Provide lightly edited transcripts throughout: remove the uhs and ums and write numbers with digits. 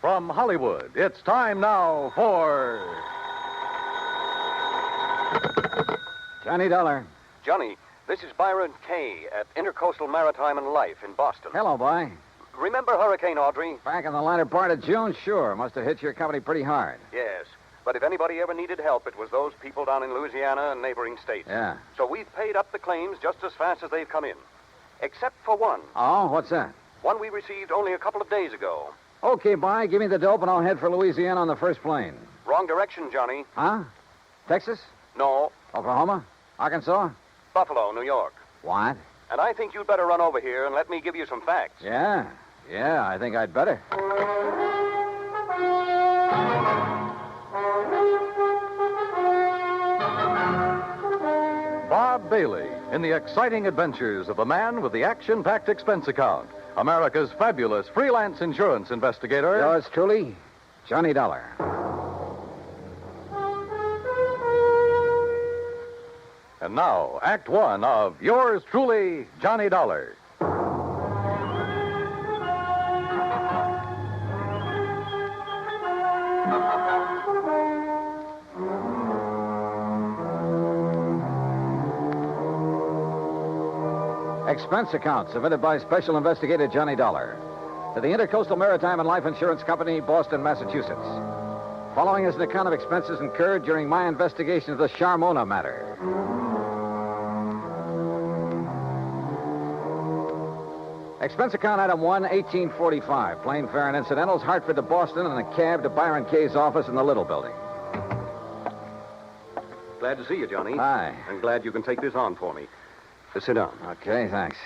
From Hollywood, it's time now for... Johnny Dollar. Johnny, this is Byron Kay at Intercoastal Maritime and Life in Boston. Hello, boy. Remember Hurricane Audrey? Back in the latter part of June, sure. Must have hit your company pretty hard. Yes. But if anybody ever needed help, it was those people down in Louisiana and neighboring states. Yeah. So we've paid up the claims just as fast as they've come in. Except for one. Oh, what's that? One we received only a couple of days ago. Okay, bye. Give me the dope and I'll head for Louisiana on the first plane. Wrong direction, Johnny. Huh? Texas? No. Oklahoma? Arkansas? Buffalo, New York. What? And I think you'd better run over here and let me give you some facts. Yeah, I think I'd better. Bob Bailey in the exciting adventures of the man with the action-packed expense account. America's fabulous freelance insurance investigator. Yours truly, Johnny Dollar. And now, Act One of yours truly, Johnny Dollar. Expense account submitted by Special Investigator Johnny Dollar to the Intercoastal Maritime and Life Insurance Company, Boston, Massachusetts. Following is an account of expenses incurred during my investigation of the Charmona matter. Expense account item 1, 1845. Plane fare and incidentals, Hartford to Boston, and a cab to Byron Kay's office in the Little Building. Glad to see you, Johnny. Hi. I'm glad you can take this on for me. Sit down. Okay, thanks.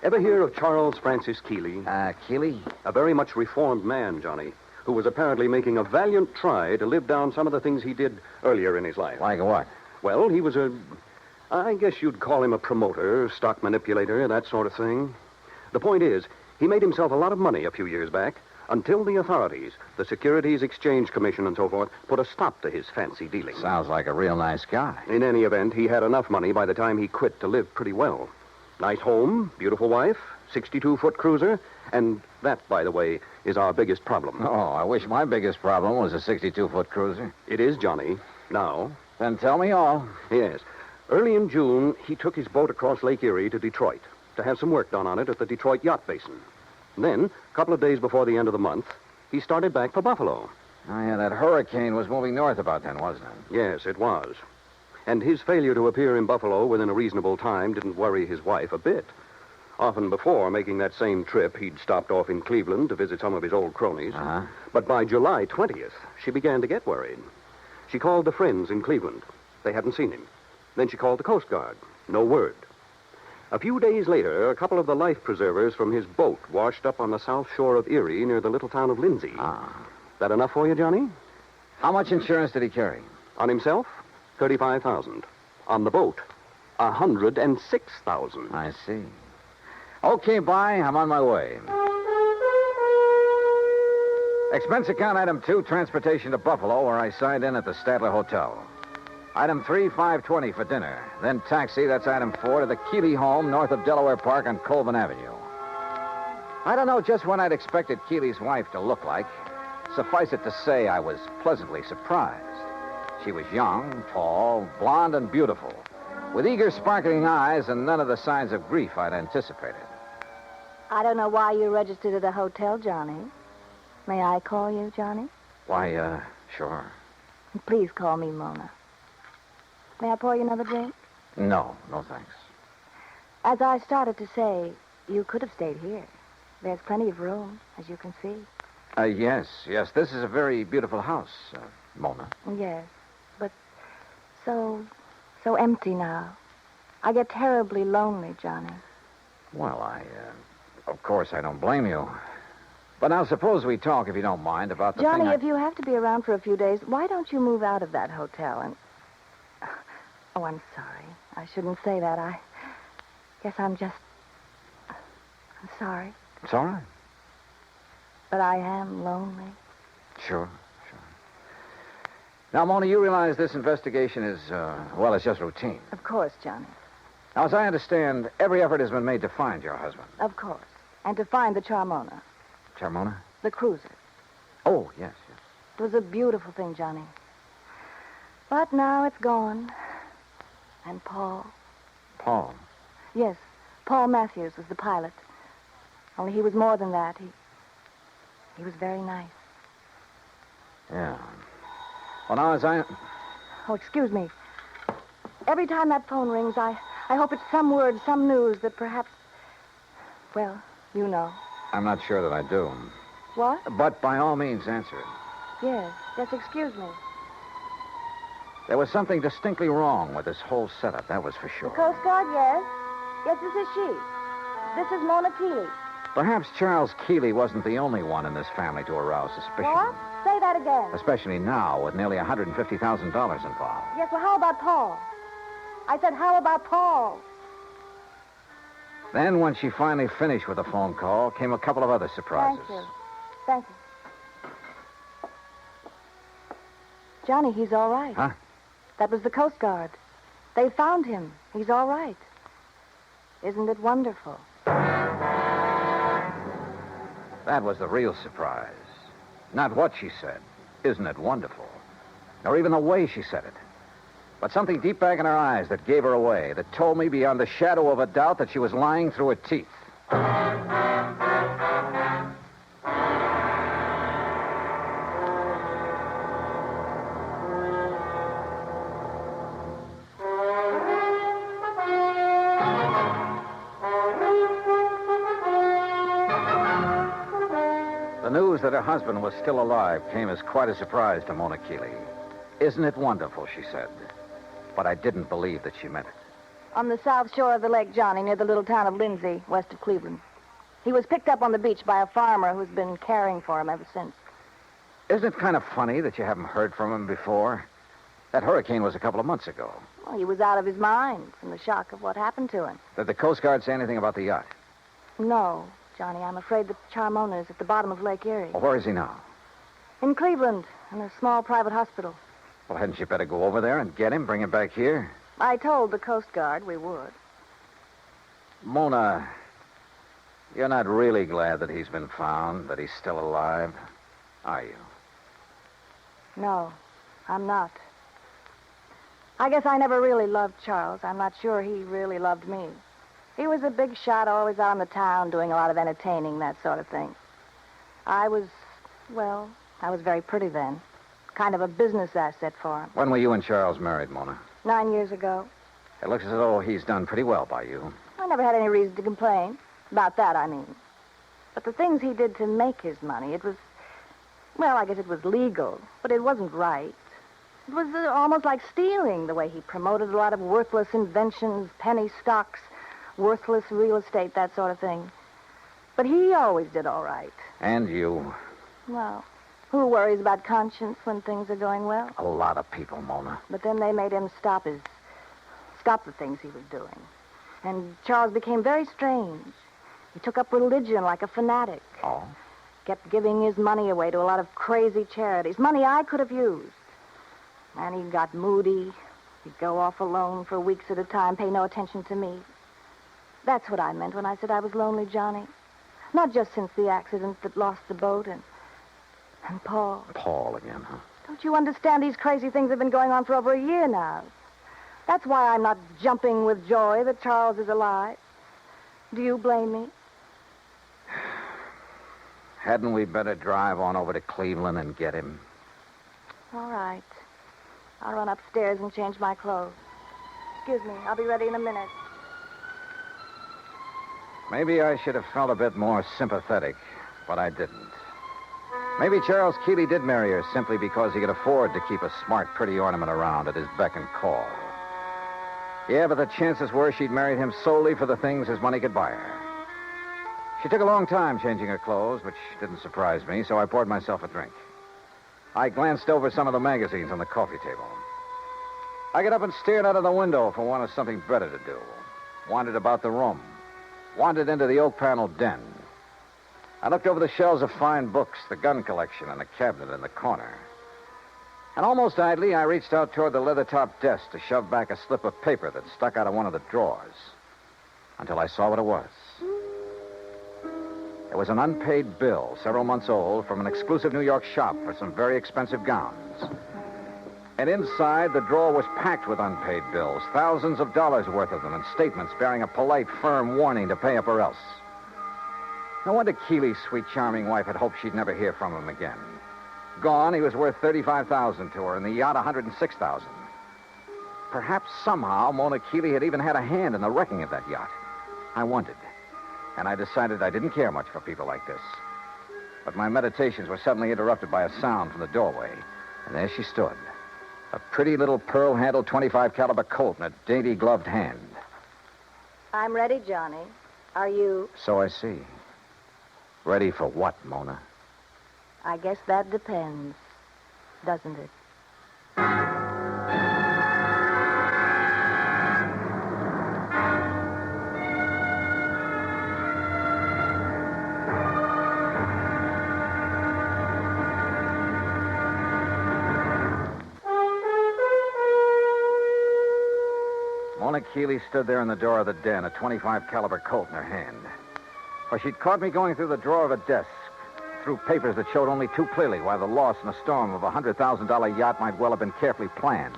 Ever hear of Charles Francis Keeley? Keeley? A very much reformed man, Johnny, who was apparently making a valiant try to live down some of the things he did earlier in his life. Like what? Well, he was I guess you'd call him a promoter, stock manipulator, that sort of thing. The point is, he made himself a lot of money a few years back until the authorities, the Securities Exchange Commission and so forth, put a stop to his fancy dealing. Sounds like a real nice guy. In any event, he had enough money by the time he quit to live pretty well. Nice home, beautiful wife, 62-foot cruiser, and that, by the way, is our biggest problem. Oh, I wish my biggest problem was a 62-foot cruiser. It is, Johnny. Now. Then tell me all. Yes. Early in June, he took his boat across Lake Erie to Detroit to have some work done on it at the Detroit Yacht Basin. Then, a couple of days before the end of the month, he started back for Buffalo. Oh, yeah, that hurricane was moving north about then, wasn't it? Yes, it was. And his failure to appear in Buffalo within a reasonable time didn't worry his wife a bit. Often before making that same trip, he'd stopped off in Cleveland to visit some of his old cronies. Uh-huh. But by July 20th, she began to get worried. She called the friends in Cleveland. They hadn't seen him. Then she called the Coast Guard. No word. A few days later, a couple of the life preservers from his boat washed up on the south shore of Erie near the little town of Lindsay. Ah. That enough for you, Johnny? How much insurance did he carry? On himself, $35,000. On the boat, $106,000. I see. Okay, bye. I'm on my way. Expense account item 2, transportation to Buffalo, where I signed in at the Statler Hotel. Item 3, $5.20 for dinner. Then taxi, that's item 4, to the Keeley home north of Delaware Park on Colvin Avenue. I don't know just what I'd expected Keeley's wife to look like. Suffice it to say, I was pleasantly surprised. She was young, tall, blonde, and beautiful, with eager, sparkling eyes and none of the signs of grief I'd anticipated. I don't know why you registered at a hotel, Johnny. May I call you, Johnny? Why, sure. Please call me Mona. May I pour you another drink? No, thanks. As I started to say, you could have stayed here. There's plenty of room, as you can see. Yes. This is a very beautiful house, Mona. Yes, but so empty now. I get terribly lonely, Johnny. Well, of course, I don't blame you. But now suppose we talk, if you don't mind, about the Johnny, thing if you have to be around for a few days, why don't you move out of that hotel and... Oh, I'm sorry. I shouldn't say that. I guess I'm sorry. It's all right. But I am lonely. Sure. Now, Mona, you realize this investigation is, it's just routine. Of course, Johnny. Now, as I understand, every effort has been made to find your husband. Of course. And to find the Charmona. Charmona? The cruiser. Oh, yes. It was a beautiful thing, Johnny. But now it's gone. And Paul. Paul? Yes, Paul Matthews was the pilot. Only he was more than that. He was very nice. Yeah. Well, now, as I... Oh, excuse me. Every time that phone rings, I hope it's some word, some news that perhaps... Well, you know. I'm not sure that I do. What? But by all means, answer it. Yes, excuse me. There was something distinctly wrong with this whole setup, that was for The sure. Coast Guard, yes. Yes, this is she. This is Mona Keeley. Perhaps Charles Keeley wasn't the only one in this family to arouse suspicion. What? Say that again. Especially now, with nearly $150,000 involved. Yes, well, how about Paul? I said, how about Paul? Then, when she finally finished with the phone call, came a couple of other surprises. Thank you. Johnny, he's all right. Huh? That was the Coast Guard. They found him. He's all right. Isn't it wonderful? That was the real surprise. Not what she said. Isn't it wonderful? Nor even the way she said it. But something deep back in her eyes that gave her away, that told me beyond the shadow of a doubt that she was lying through her teeth. The news that her husband was still alive came as quite a surprise to Mona Keeley. Isn't it wonderful, she said. But I didn't believe that she meant it. On the south shore of the lake, Johnny, near the little town of Lindsay, west of Cleveland. He was picked up on the beach by a farmer who's been caring for him ever since. Isn't it kind of funny that you haven't heard from him before? That hurricane was a couple of months ago. Well, he was out of his mind from the shock of what happened to him. Did the Coast Guard say anything about the yacht? No, Johnny, I'm afraid that Charmona is at the bottom of Lake Erie. Well, where is he now? In Cleveland, in a small private hospital. Well, hadn't you better go over there and get him, bring him back here? I told the Coast Guard we would. Mona, you're not really glad that he's been found, that he's still alive, are you? No, I'm not. I guess I never really loved Charles. I'm not sure he really loved me. He was a big shot, always out in the town, doing a lot of entertaining, that sort of thing. I was very pretty then. Kind of a business asset for him. When were you and Charles married, Mona? 9 years ago. It looks as though he's done pretty well by you. I never had any reason to complain. About that, I mean. But the things he did to make his money, it was... Well, I guess it was legal, but it wasn't right. It was almost like stealing, the way he promoted a lot of worthless inventions, penny stocks, worthless real estate, that sort of thing. But he always did all right. And you. Well, who worries about conscience when things are going well? A lot of people, Mona. But then they made him stop the things he was doing. And Charles became very strange. He took up religion like a fanatic. Oh? Kept giving his money away to a lot of crazy charities. Money I could have used. And he got moody. He'd go off alone for weeks at a time, pay no attention to me. That's what I meant when I said I was lonely, Johnny. Not just since the accident that lost the boat and Paul. Paul again, huh? Don't you understand? These crazy things have been going on for over a year now. That's why I'm not jumping with joy that Charles is alive. Do you blame me? Hadn't we better drive on over to Cleveland and get him? All right. I'll run upstairs and change my clothes. Excuse me. I'll be ready in a minute. Maybe I should have felt a bit more sympathetic, but I didn't. Maybe Charles Keeley did marry her simply because he could afford to keep a smart, pretty ornament around at his beck and call. Yeah, but the chances were she'd married him solely for the things his money could buy her. She took a long time changing her clothes, which didn't surprise me, so I poured myself a drink. I glanced over some of the magazines on the coffee table. I got up and stared out of the window for want of something better to do. Wandered about the room. Wandered into the oak-paneled den. I looked over the shelves of fine books, the gun collection, and the cabinet in the corner. And almost idly, I reached out toward the leather-topped desk to shove back a slip of paper that stuck out of one of the drawers. Until I saw what it was. There was an unpaid bill, several months old, from an exclusive New York shop for some very expensive gowns. And inside, the drawer was packed with unpaid bills, thousands of dollars worth of them, and statements bearing a polite, firm warning to pay up or else. No wonder Keeley's sweet, charming wife had hoped she'd never hear from him again. Gone, he was worth $35,000 to her, and the yacht $106,000. Perhaps somehow Mona Keeley had even had a hand in the wrecking of that yacht. I wondered. And I decided I didn't care much for people like this. But my meditations were suddenly interrupted by a sound from the doorway. And there she stood. A pretty little pearl-handled .25 caliber Colt in a dainty gloved hand. I'm ready, Johnny. Are you? So I see. Ready for what, Mona? I guess that depends, doesn't it? Mona Keeley stood there in the door of the den, a .25 caliber Colt in her hand. For she'd caught me going through the drawer of a desk, through papers that showed only too clearly why the loss in a storm of a $100,000 yacht might well have been carefully planned.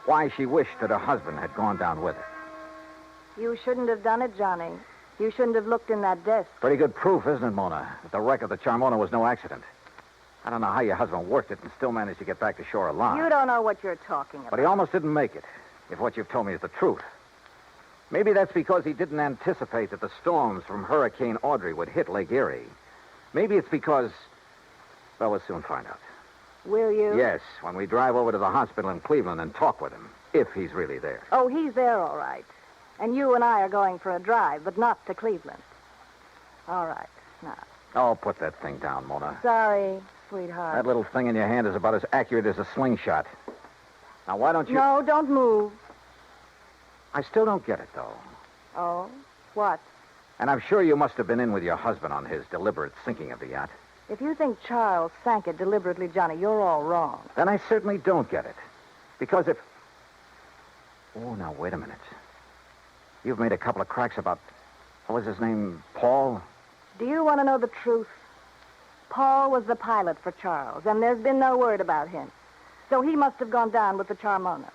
Why she wished that her husband had gone down with her. You shouldn't have done it, Johnny. You shouldn't have looked in that desk. Pretty good proof, isn't it, Mona, that the wreck of the Charmona was no accident. I don't know how your husband worked it and still managed to get back to shore alive. You don't know what you're talking about. But he almost didn't make it, if what you've told me is the truth. Maybe that's because he didn't anticipate that the storms from Hurricane Audrey would hit Lake Erie. Maybe it's because... Well, we'll soon find out. Will you? Yes, when we drive over to the hospital in Cleveland and talk with him, if he's really there. Oh, he's there, all right. And you and I are going for a drive, but not to Cleveland. All right, now. Oh, put that thing down, Mona. Sorry, sweetheart. That little thing in your hand is about as accurate as a slingshot. Now, why don't you... No, don't move. I still don't get it, though. Oh? What? And I'm sure you must have been in with your husband on his deliberate sinking of the yacht. If you think Charles sank it deliberately, Johnny, you're all wrong. Then I certainly don't get it. Because if... Oh, now, wait a minute. You've made a couple of cracks about... What was his name? Paul? Do you want to know the truth? Paul was the pilot for Charles, and there's been no word about him. So he must have gone down with the Charmona.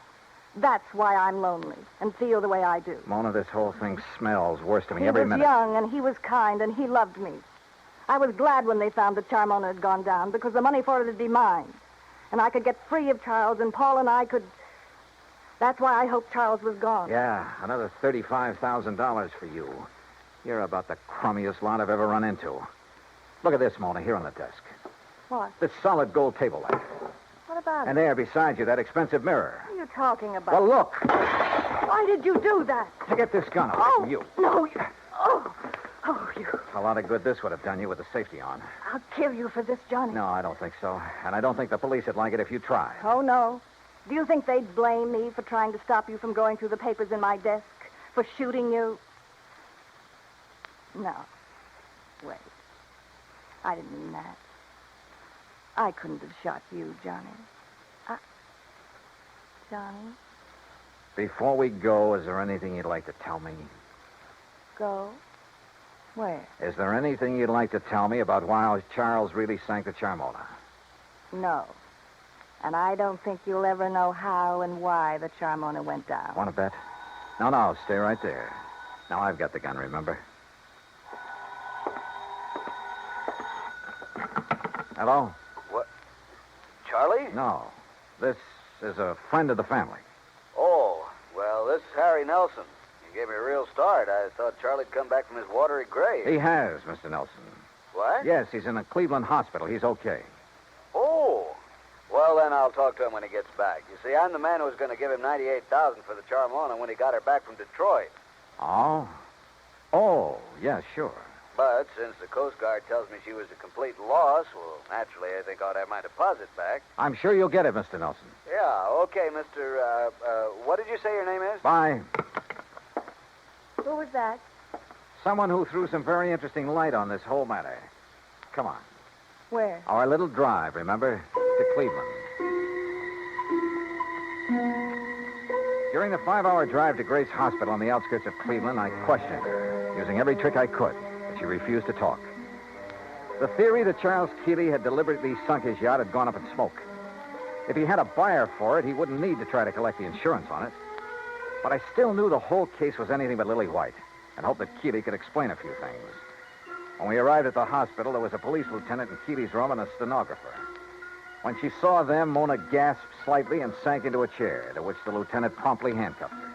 That's why I'm lonely and feel the way I do. Mona, this whole thing smells worse to me every minute. He was young, and he was kind, and he loved me. I was glad when they found that Charmona had gone down, because the money for it would be mine. And I could get free of Charles, and Paul and I could... That's why I hoped Charles was gone. Yeah, another $35,000 for you. You're about the crummiest lot I've ever run into. Look at this, Mona, here on the desk. What? This solid gold table lamp. What about And it? there beside you, that expensive mirror. What are you talking about? Well, look. Why did you do that? To get this gun away from you. No. Oh, you. A lot of good this would have done you with the safety on. I'll kill you for this, Johnny. No, I don't think so. And I don't think the police would like it if you tried. Oh, no. Do you think they'd blame me for trying to stop you from going through the papers in my desk? For shooting you? No. Wait. I didn't mean that. I couldn't have shot you, Johnny. Johnny? Before we go, is there anything you'd like to tell me? Go? Where? Is there anything you'd like to tell me about why Charles really sank the Charmona? No. And I don't think you'll ever know how and why the Charmona went down. Want to bet? No, stay right there. Now I've got the gun, remember? Hello? What? Charlie? No. This is a friend of the family. Oh, well, this is Harry Nelson. You gave me a real start. I thought Charlie'd come back from his watery grave. He has, Mr. Nelson. What? Yes, he's in a Cleveland hospital. He's okay. Oh. Well, then I'll talk to him when he gets back. You see, I'm the man who was going to give him $98,000 for the Charmona when he got her back from Detroit. Oh? Oh, yeah, sure. But since the Coast Guard tells me she was a complete loss, well, naturally, I think I ought to have my deposit back. I'm sure you'll get it, Mr. Nelson. Yeah, okay, Mr. What did you say your name is? Bye. Who was that? Someone who threw some very interesting light on this whole matter. Come on. Where? Our little drive, remember? To Cleveland. During the 5-hour drive to Grace Hospital on the outskirts of Cleveland, I questioned her, using every trick I could, but she refused to talk. The theory that Charles Keeley had deliberately sunk his yacht had gone up in smoke. If he had a buyer for it, he wouldn't need to try to collect the insurance on it. But I still knew the whole case was anything but lily white, and hoped that Keeley could explain a few things. When we arrived at the hospital, there was a police lieutenant in Keeley's room and a stenographer. When she saw them, Mona gasped slightly and sank into a chair, to which the lieutenant promptly handcuffed her.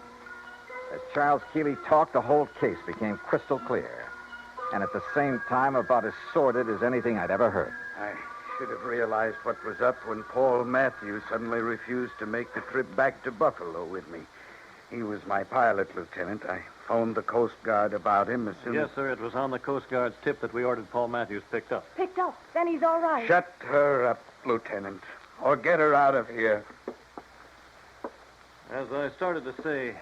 As Charles Keeley talked, the whole case became crystal clear, and at the same time about as sordid as anything I'd ever heard. I should have realized what was up when Paul Matthews suddenly refused to make the trip back to Buffalo with me. He was my pilot, Lieutenant. I phoned the Coast Guard about him as soon as... Yes, sir. It was on the Coast Guard's tip that we ordered Paul Matthews picked up. Picked up. Then he's all right. Shut her up, Lieutenant, or get her out of here. As I started to say,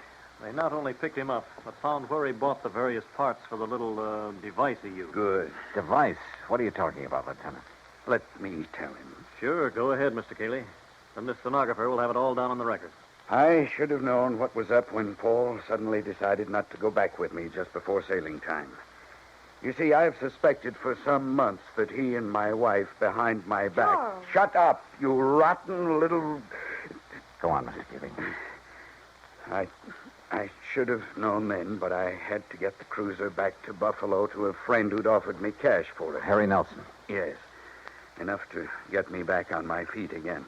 they not only picked him up, but found where he bought the various parts for the little device he used. Good. Device? What are you talking about, Lieutenant? Let me tell him. Sure, go ahead, Mr. Keeley. Then this stenographer will have it all down on the record. I should have known what was up when Paul suddenly decided not to go back with me just before sailing time. You see, I've suspected for some months that he and my wife behind my back... Charles. Shut up, you rotten little... Go on, Mr. Keeley. I should have known then, but I had to get the cruiser back to Buffalo to a friend who'd offered me cash for it. Harry Nelson. Yes. Enough to get me back on my feet again.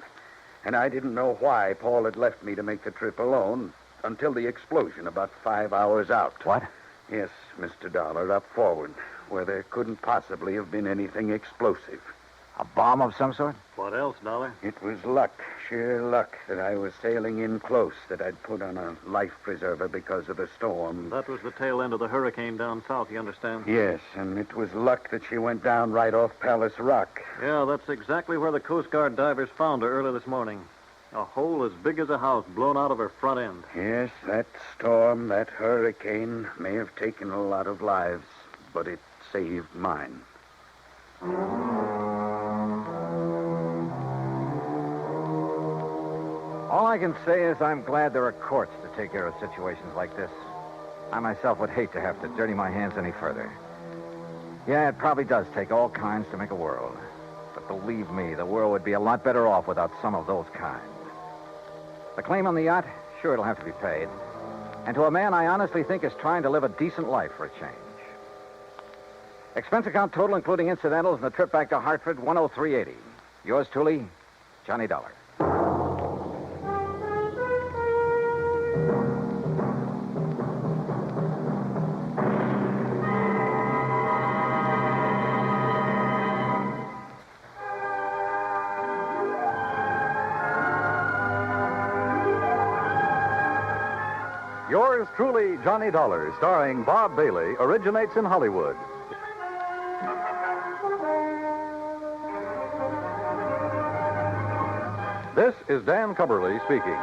And I didn't know why Paul had left me to make the trip alone until the explosion about 5 hours out. What? Yes, Mr. Dollar, up forward, where there couldn't possibly have been anything explosive. A bomb of some sort? What else, Dollar? It was luck, sheer luck, that I was sailing in close, that I'd put on a life preserver because of the storm. That was the tail end of the hurricane down south, you understand? Yes, and it was luck that she went down right off Palace Rock. Yeah, that's exactly where the Coast Guard divers found her early this morning. A hole as big as a house blown out of her front end. Yes, that storm, that hurricane may have taken a lot of lives, but it saved mine. All I can say is I'm glad there are courts to take care of situations like this. I myself would hate to have to dirty my hands any further. Yeah, it probably does take all kinds to make a world. But believe me, the world would be a lot better off without some of those kinds. The claim on the yacht, sure, it'll have to be paid. And to a man I honestly think is trying to live a decent life for a change. Expense account total, including incidentals, and the trip back to Hartford, $103.80. Yours truly, Johnny Dollar. Yours truly, Johnny Dollar, starring Bob Bailey, originates in Hollywood. This is Dan Cubberly speaking.